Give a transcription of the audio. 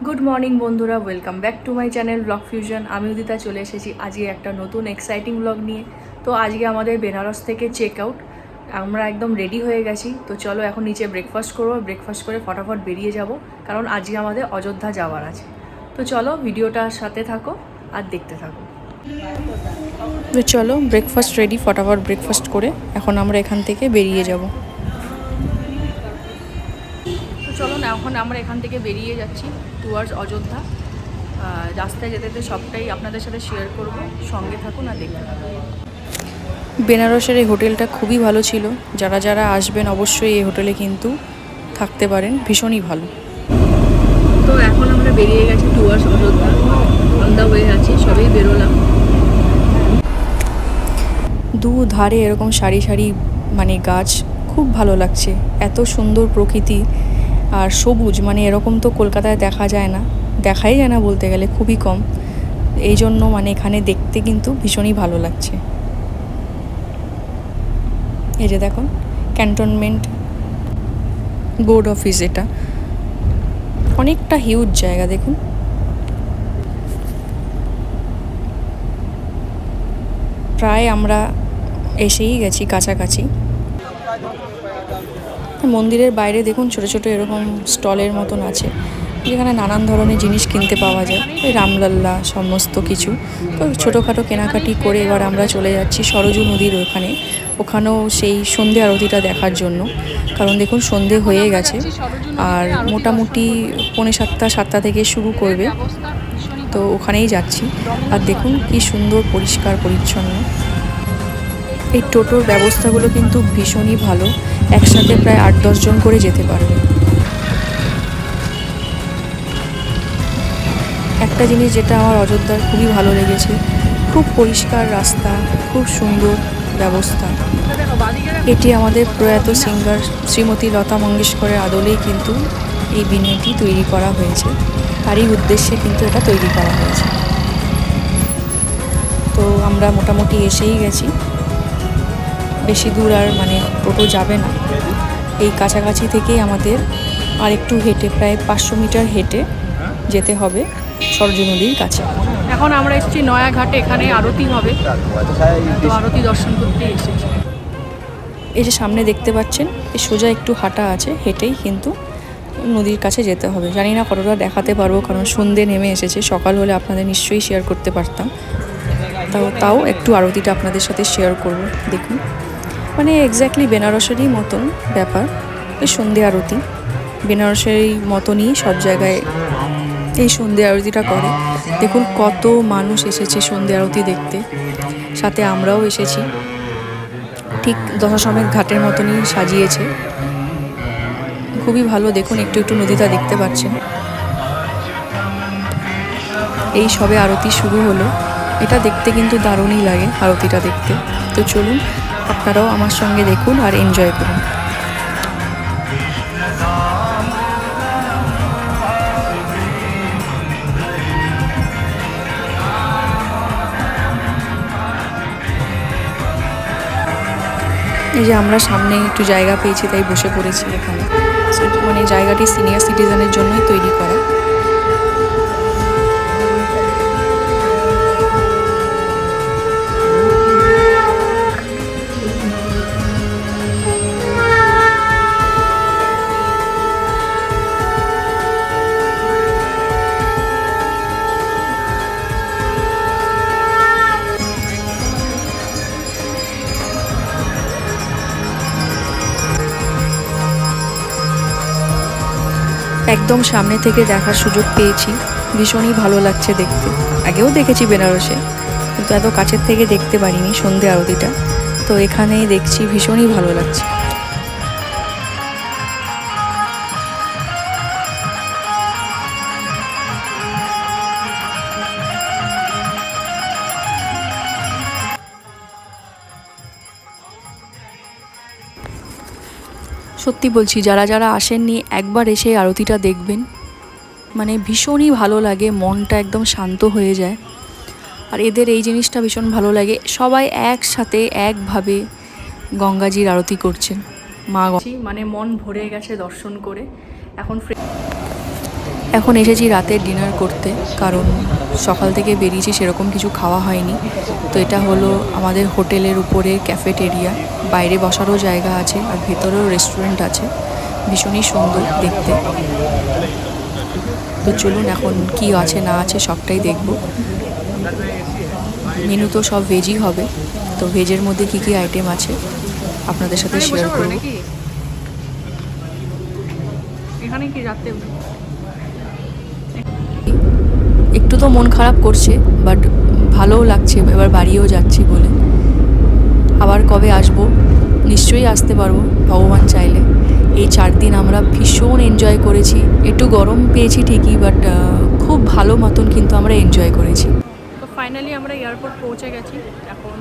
Good morning বন্ধুরা, welcome back to my channel blog fusion. আমি উদিতা চলে এসেছি আজকে একটা নতুন এক্সাইটিং ব্লগ নিয়ে। তো আজকে আমাদের বেনারস থেকে চেক আউট, আমরা একদম রেডি হয়ে গেছি। তো চলো এখন নিচে ব্রেকফাস্ট করবো, ব্রেকফাস্ট করে ফটাফট বেরিয়ে যাব, কারণ আজকে আমাদের অযোধ্যা যাওয়ার আছে। তো চলো ভিডিওটার সাথে থাকো আর দেখতে থাকো। তো চলো ব্রেকফাস্ট রেডি, ফটাফট ব্রেকফাস্ট করে এখন আমরা এখান থেকে বেরিয়ে যাব। চলো না, এখন আমরা এখান থেকে বেরিয়ে যাচ্ছি টুয়ার্ডস অযোধ্যা। রাস্তায় যেতে যেতে সবটাই আপনাদের সাথে শেয়ার করব, সঙ্গে থাকুন আর দেখতে থাকুন। বেনারসের এই হোটেলটা খুবই ভালো ছিল, যারা যারা আসবেন অবশ্যই এই হোটেলে কিন্তু থাকতে পারেন, ভীষণই ভালো। তো এখন আমরা বেরিয়ে গেছি towards Ayodhya, on the way আছি, সবেই বেরোলাম। দু ধারে এরকম সারি সারি মানে গাছ, খুব ভালো লাগছে, এত সুন্দর প্রকৃতি আর সবুজ, মানে এরকম তো কলকাতায় দেখাই যায় না বলতে গেলে, খুবই কম। এই জন্য মানে এখানে দেখতে কিন্তু ভীষণই ভালো লাগছে। এই যে দেখুন, ক্যান্টনমেন্ট বোর্ড অফিস, এটা অনেকটা হিউজ জায়গা। দেখুন প্রায় আমরা এসেই গেছি কাছাকাছি। মন্দিরের বাইরে দেখুন ছোট ছোট এরকম স্টলের মতন আছে, যেখানে নানান ধরনের জিনিস কিনতে পাওয়া যায়, ওই রামলাল্লা সমস্ত কিছু। তো ছোটোখাটো কেনাকাটি করে এবার আমরা চলে যাচ্ছি সরজু নদীর ওখানেও সেই সন্ধে আরতিটা দেখার জন্য। কারণ দেখুন সন্ধে হয়ে গেছে, আর মোটামুটি 6:45-7টা থেকে শুরু করবে। তো ওখানেই যাচ্ছি, আর দেখুন কি সুন্দর পরিষ্কার পরিচ্ছন্ন। এই টোটোর ব্যবস্থাগুলো কিন্তু ভীষণই ভালো, একসাথে প্রায় 8-10 জন করে যেতে পারবে। একটা জিনিস যেটা আমার অযোধ্যার খুবই ভালো লেগেছে, খুব পরিষ্কার রাস্তা, খুব সুন্দর ব্যবস্থা। এটি আমাদের প্রয়াত সিঙ্গার শ্রীমতী লতা মঙ্গেশকরের আদলেই কিন্তু এই বিনিয়োগটি তৈরি করা হয়েছে, তারই উদ্দেশ্যে কিন্তু এটা তৈরি করা হয়েছে। তো আমরা মোটামুটি এসেই গেছি, বেশি দূর আর মানে টোটো যাবে না, এই কাছাকাছি থেকেই আমাদের আর একটু হেঁটে, প্রায় 500 মিটার হেঁটে যেতে হবে সরজু নদীর কাছে। এখন আমরা এসেছি নয়াঘাটে, এখানে আরতি হবে, তো আরতি দর্শন করতে এসেছি। এই যে সামনে দেখতে পাচ্ছেন, এই সোজা একটু হাঁটা আছে, হেঁটেই কিন্তু নদীর কাছে যেতে হবে। জানি না কতটা দেখাতে পারবো, কারণ সন্ধে নেমে এসেছে, সকাল হলে আপনাদের নিশ্চয়ই শেয়ার করতে পারতাম। তাও একটু আরতিটা আপনাদের সাথে শেয়ার করব। দেখুন মানে এক্স্যাক্টলি বেনারসেরই মতন ব্যাপার, এই সন্ধে আরতি বেনারসেরই মতনই সব জায়গায় এই সন্ধে আরতিটা করে। দেখুন কত মানুষ এসেছে সন্ধে আরতি দেখতে, সাথে আমরাও এসেছি। ঠিক দশাশ্বমেধ ঘাটের মতনই সাজিয়েছে, খুবই ভালো। দেখুন একটু একটু নদীটা দেখতে পাচ্ছেন। এই সবে আরতি শুরু হলো, এটা দেখতে কিন্তু দারুণই লাগে আরতিটা দেখতে। তো চলুন আপনারাও আমার সঙ্গে দেখুন আর এনজয় করুন। এই যে আমরা সামনে একটু জায়গা পেয়েছি, তাই বসে পড়েছি এখানে। মানে জায়গাটি সিনিয়র সিটিজেনের জন্যই তৈরি করা। একদম সামনে থেকে দেখার সুযোগ পেয়েছি, ভীষণই ভালো লাগছে দেখতে। আগেও দেখেছি বেনারসে, কিন্তু এত কাছের থেকে দেখতে পারিনি সন্ধে আরতিটা। তো এখানেই দেখছি, ভীষণই ভালো লাগছে। সত্যি বলছি, যারা যারা আসেননি একবার এসে আরতিটা দেখবেন, মানে ভীষণই ভালো লাগে, মনটা একদম শান্ত হয়ে যায়। আর এদের এই জিনিসটা ভীষণ ভালো লাগে, সবাই একসাথে একভাবে গঙ্গাজির আরতি করছেন। মা মানে মন ভরে গেছে দর্শন করে। এখন এখন এসেছি রাতের ডিনার করতে, কারণ সকাল থেকে বেরিয়েছি, সেরকম কিছু খাওয়া হয়নি। তো এটা হলো আমাদের হোটেলের উপরে ক্যাফেটেরিয়া, বাইরে বসারও জায়গা আছে আর ভেতরেও রেস্টুরেন্ট আছে, ভীষণই সুন্দর দেখতে। তো চলুন এখন কি আছে না আছে সবটাই দেখব। মেনু তো সব ভেজই হবে, তো ভেজের মধ্যে কি কি আইটেম আছে আপনাদের সাথে শেয়ার করব। এখানে কি রাতে একটু তো মন খারাপ করছে, বাট ভালোও লাগছে এবার বাড়িও যাচ্ছি বলে। আবার কবে আসবো, নিশ্চয়ই আসতে পারবো ভগবান চাইলে। এই 4 দিন আমরা ভীষণ এনজয় করেছি, একটু গরম পেয়েছি ঠিকই, বাট খুব ভালো মতন কিন্তু আমরা এনজয় করেছি। তো ফাইনালি আমরা এয়ারপোর্ট পৌঁছে গেছি। এখন